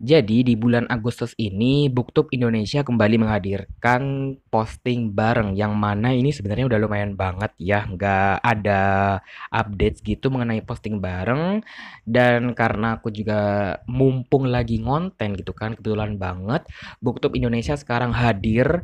Jadi di bulan Agustus ini BookTube Indonesia kembali menghadirkan posting bareng yang mana ini sebenarnya udah lumayan banget ya nggak ada updates gitu mengenai posting bareng, dan karena aku juga mumpung lagi ngonten gitu kan kebetulan banget BookTube Indonesia sekarang hadir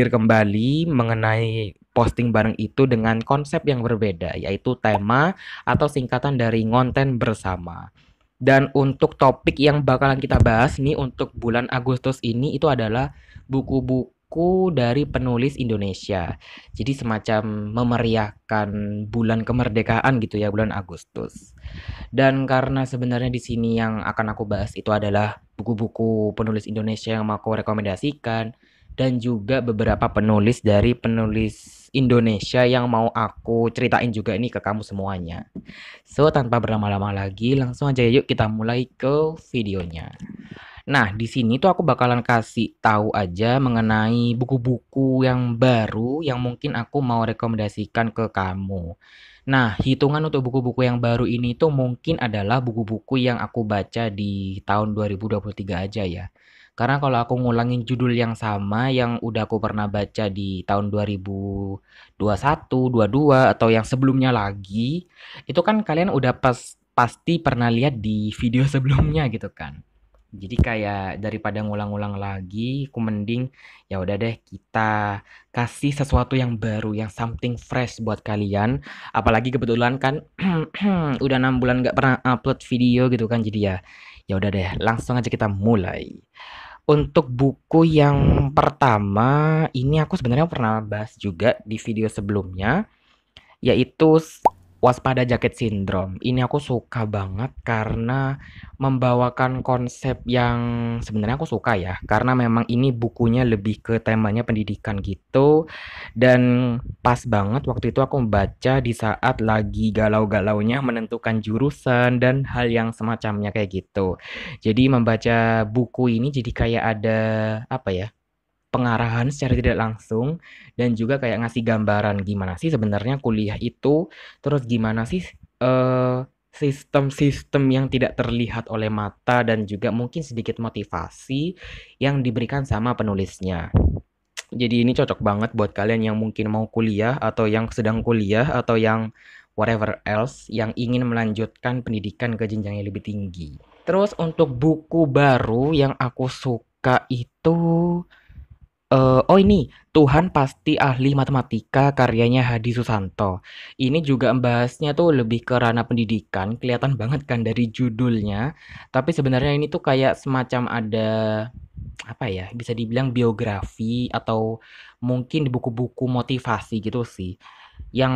kembali mengenai posting bareng itu dengan konsep yang berbeda, yaitu tema atau singkatan dari ngonten bersama. Dan untuk topik yang bakalan kita bahas nih untuk bulan Agustus ini itu adalah buku-buku dari penulis Indonesia. Jadi semacam memeriahkan bulan kemerdekaan gitu ya, bulan Agustus. Dan karena sebenarnya di sini yang akan aku bahas itu adalah buku-buku penulis Indonesia yang mau aku rekomendasikan, dan juga beberapa penulis dari penulis Indonesia yang mau aku ceritain juga ini ke kamu semuanya. So, tanpa berlama-lama lagi, langsung aja yuk kita mulai ke videonya. Nah, di sini tuh aku bakalan kasih tahu aja mengenai buku-buku yang baru yang mungkin aku mau rekomendasikan ke kamu. Nah, hitungan untuk buku-buku yang baru ini tuh mungkin adalah buku-buku yang aku baca di tahun 2023 aja ya. Karena kalau aku ngulangin judul yang sama yang udah aku pernah baca di tahun 2021, 22 atau yang sebelumnya lagi, itu kan kalian udah pasti pernah lihat di video sebelumnya gitu kan. Jadi kayak daripada ngulang-ngulang lagi, aku mending ya udah deh kita kasih sesuatu yang baru, yang something fresh buat kalian. Apalagi kebetulan kan udah 6 bulan nggak pernah upload video gitu kan, jadi ya udah deh, langsung aja kita mulai. Untuk buku yang pertama, ini aku sebenarnya pernah bahas juga di video sebelumnya, yaitu Waspada Jaket Syndrome. Ini aku suka banget karena membawakan konsep yang sebenarnya aku suka ya, karena memang ini bukunya lebih ke temanya pendidikan gitu, dan pas banget waktu itu aku membaca di saat lagi galau-galaunya menentukan jurusan dan hal yang semacamnya kayak gitu. Jadi membaca buku ini jadi kayak ada apa ya, pengarahan secara tidak langsung, dan juga kayak ngasih gambaran gimana sih sebenarnya kuliah itu, terus gimana sih sistem-sistem yang tidak terlihat oleh mata, dan juga mungkin sedikit motivasi yang diberikan sama penulisnya. Jadi ini cocok banget buat kalian yang mungkin mau kuliah atau yang sedang kuliah atau yang whatever else yang ingin melanjutkan pendidikan ke jenjang yang lebih tinggi. Terus untuk buku baru yang aku suka itu oh ini, Tuhan Pasti Ahli Matematika karyanya Hadi Susanto. Ini juga membahasnya tuh lebih ke ranah pendidikan, kelihatan banget kan dari judulnya. Tapi sebenarnya ini tuh kayak semacam ada apa ya, bisa dibilang biografi atau mungkin buku-buku motivasi gitu sih. Yang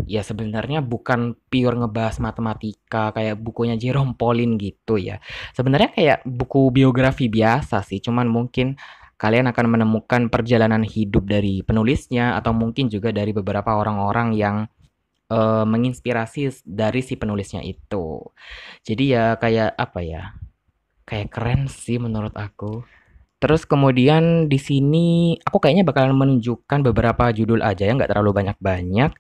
ya sebenarnya bukan pure ngebahas matematika kayak bukunya Jerome Pauline gitu ya. Sebenarnya kayak buku biografi biasa sih, cuman mungkin kalian akan menemukan perjalanan hidup dari penulisnya atau mungkin juga dari beberapa orang-orang yang menginspirasi dari si penulisnya itu. Jadi ya kayak apa ya? Kayak keren sih menurut aku. Terus kemudian di sini aku kayaknya bakalan menunjukkan beberapa judul aja ya, nggak terlalu banyak-banyak.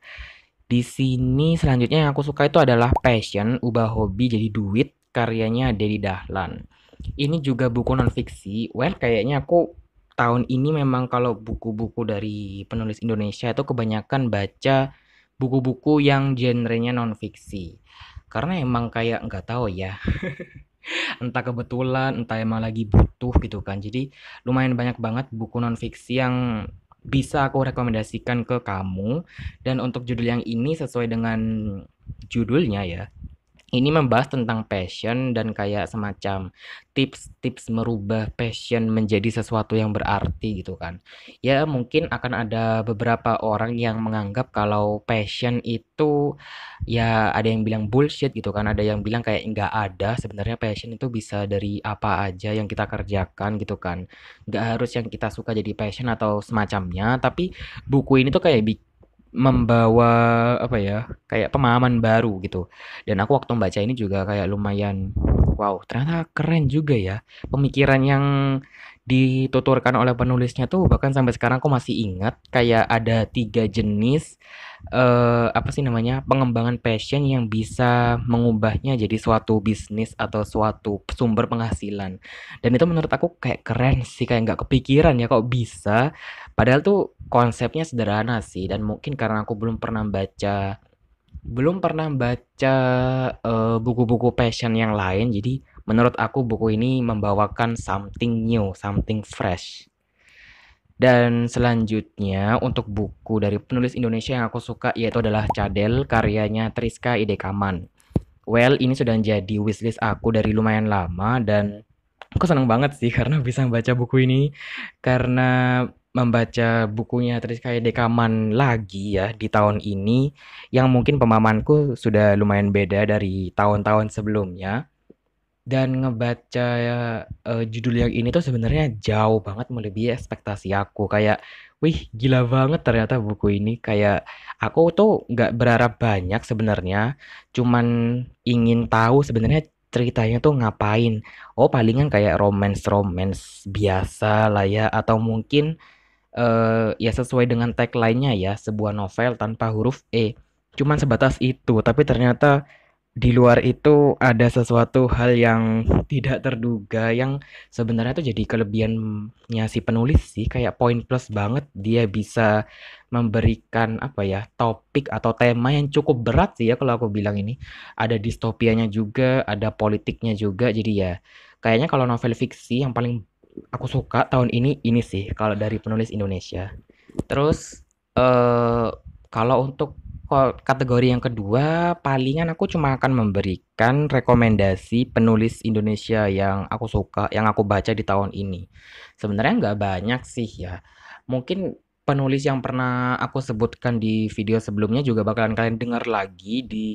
Di sini selanjutnya yang aku suka itu adalah Passion, Ubah Hobi Jadi Duit, karyanya Dedi Dahlan. Ini juga buku non-fiksi. Well, kayaknya aku tahun ini memang kalau buku-buku dari penulis Indonesia itu kebanyakan baca buku-buku yang genrenya non-fiksi. Karena emang kayak nggak tahu ya, entah kebetulan, entah emang lagi butuh gitu kan. Jadi lumayan banyak banget buku non-fiksi yang bisa aku rekomendasikan ke kamu. Dan untuk judul yang ini sesuai dengan judulnya ya, ini membahas tentang passion dan kayak semacam tips-tips merubah passion menjadi sesuatu yang berarti gitu kan. Ya mungkin akan ada beberapa orang yang menganggap kalau passion itu ya ada yang bilang bullshit gitu kan, ada yang bilang kayak nggak ada. Sebenarnya passion itu bisa dari apa aja yang kita kerjakan gitu kan. Nggak harus yang kita suka jadi passion atau semacamnya, tapi buku ini tuh kayak membawa apa ya, kayak pemahaman baru gitu. Dan aku waktu membaca ini juga kayak lumayan wow, ternyata keren juga ya pemikiran yang dituturkan oleh penulisnya tuh bahkan sampai sekarang aku masih ingat kayak ada 3 jenis apa sih namanya pengembangan passion yang bisa mengubahnya jadi suatu bisnis atau suatu sumber penghasilan. Dan itu menurut aku kayak keren sih, kayak nggak kepikiran ya kok bisa. Padahal tuh konsepnya sederhana sih, dan mungkin karena aku belum pernah baca buku-buku passion yang lain, jadi menurut aku buku ini membawakan something new, something fresh. Dan selanjutnya untuk buku dari penulis Indonesia yang aku suka yaitu adalah Cadel karyanya Triska Idekaman. Well, ini sudah jadi wishlist aku dari lumayan lama, dan aku seneng banget sih karena bisa membaca buku ini. Karena membaca bukunya Triska Dekaman lagi ya di tahun ini, yang mungkin pemahamanku sudah lumayan beda dari tahun-tahun sebelumnya. Dan ngebaca judul yang ini tuh sebenarnya jauh banget melebihi ekspektasi aku. Kayak, wih gila banget ternyata buku ini. Kayak aku tuh nggak berharap banyak sebenarnya, cuman ingin tahu sebenarnya ceritanya tuh ngapain. Oh palingan kayak romance-romance biasa lah ya, atau mungkin ya sesuai dengan tagline-nya ya, sebuah novel tanpa huruf E. Cuman sebatas itu, tapi ternyata di luar itu ada sesuatu hal yang tidak terduga yang sebenarnya tuh jadi kelebihannya si penulis sih, kayak poin plus banget dia bisa memberikan apa ya topik atau tema yang cukup berat sih ya kalau aku bilang ini. Ada distopianya juga, ada politiknya juga. Jadi ya kayaknya kalau novel fiksi yang paling aku suka tahun ini sih kalau dari penulis Indonesia. Terus eh kalau untuk kategori yang kedua, palingan aku cuma akan memberikan rekomendasi penulis Indonesia yang aku suka, yang aku baca di tahun ini. Sebenarnya nggak banyak sih ya. Mungkin penulis yang pernah aku sebutkan di video sebelumnya juga bakalan kalian dengar lagi di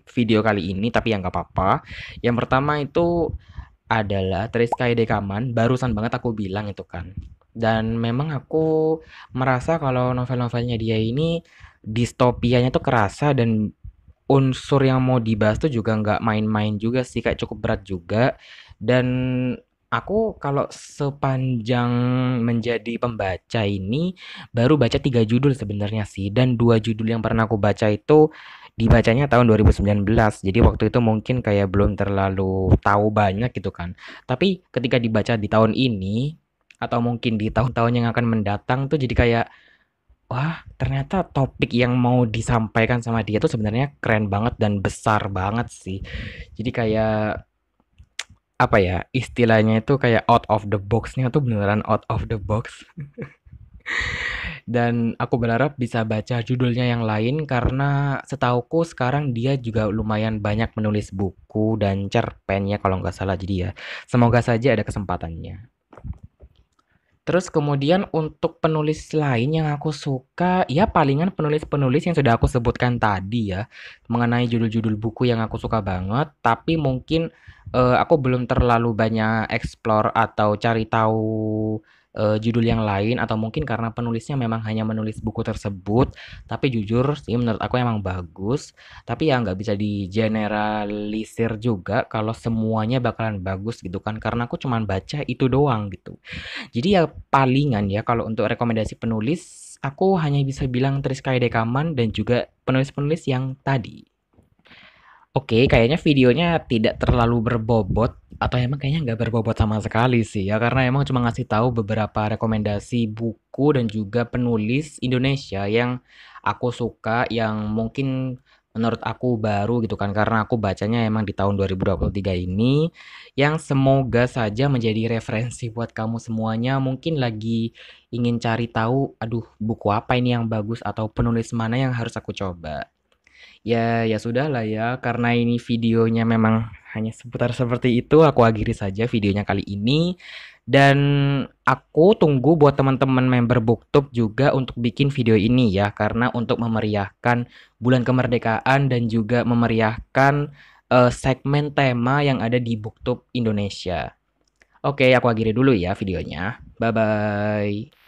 video kali ini, tapi ya nggak apa-apa. Yang pertama itu adalah Triskai Dekaman, barusan banget aku bilang itu kan. Dan memang aku merasa kalau novel-novelnya dia ini distopianya tuh kerasa, dan unsur yang mau dibahas tuh juga nggak main-main juga sih, kayak cukup berat juga. Dan aku kalau sepanjang menjadi pembaca ini baru baca 3 judul sebenarnya sih, dan 2 judul yang pernah aku baca itu dibacanya tahun 2019. Jadi waktu itu mungkin kayak belum terlalu tahu banyak gitu kan. Tapi ketika dibaca di tahun ini atau mungkin di tahun-tahun yang akan mendatang tuh jadi kayak, wah, ternyata topik yang mau disampaikan sama dia tuh sebenarnya keren banget dan besar banget sih. Jadi kayak apa ya, istilahnya itu kayak out of the box-nya tuh beneran out of the box. Dan aku berharap bisa baca judulnya yang lain karena setauku sekarang dia juga lumayan banyak menulis buku dan cerpen ya kalau nggak salah. Jadi ya semoga saja ada kesempatannya. Terus kemudian untuk penulis lain yang aku suka, ya palingan penulis-penulis yang sudah aku sebutkan tadi ya, mengenai judul-judul buku yang aku suka banget, tapi mungkin aku belum terlalu banyak explore atau cari tahu judul yang lain, atau mungkin karena penulisnya memang hanya menulis buku tersebut, tapi jujur sih menurut aku emang bagus, tapi ya nggak bisa digeneralisir juga kalau semuanya bakalan bagus gitu kan, karena aku cuman baca itu doang gitu. Jadi ya palingan ya kalau untuk rekomendasi penulis, aku hanya bisa bilang Triskai Dekaman dan juga penulis-penulis yang tadi. Oke, kayaknya videonya tidak terlalu berbobot, atau emang kayaknya nggak berbobot sama sekali sih ya, karena emang cuma ngasih tahu beberapa rekomendasi buku dan juga penulis Indonesia yang aku suka, yang mungkin menurut aku baru gitu kan, karena aku bacanya emang di tahun 2023 ini, yang semoga saja menjadi referensi buat kamu semuanya. Mungkin lagi ingin cari tahu, aduh buku apa ini yang bagus atau penulis mana yang harus aku coba. Ya, ya sudah lah ya, karena ini videonya memang hanya seputar seperti itu, aku akhiri saja videonya kali ini. Dan aku tunggu buat teman-teman member BookTube juga untuk bikin video ini ya, karena untuk memeriahkan bulan kemerdekaan dan juga memeriahkan segmen tema yang ada di BookTube Indonesia. Oke, aku akhiri dulu ya videonya. Bye-bye.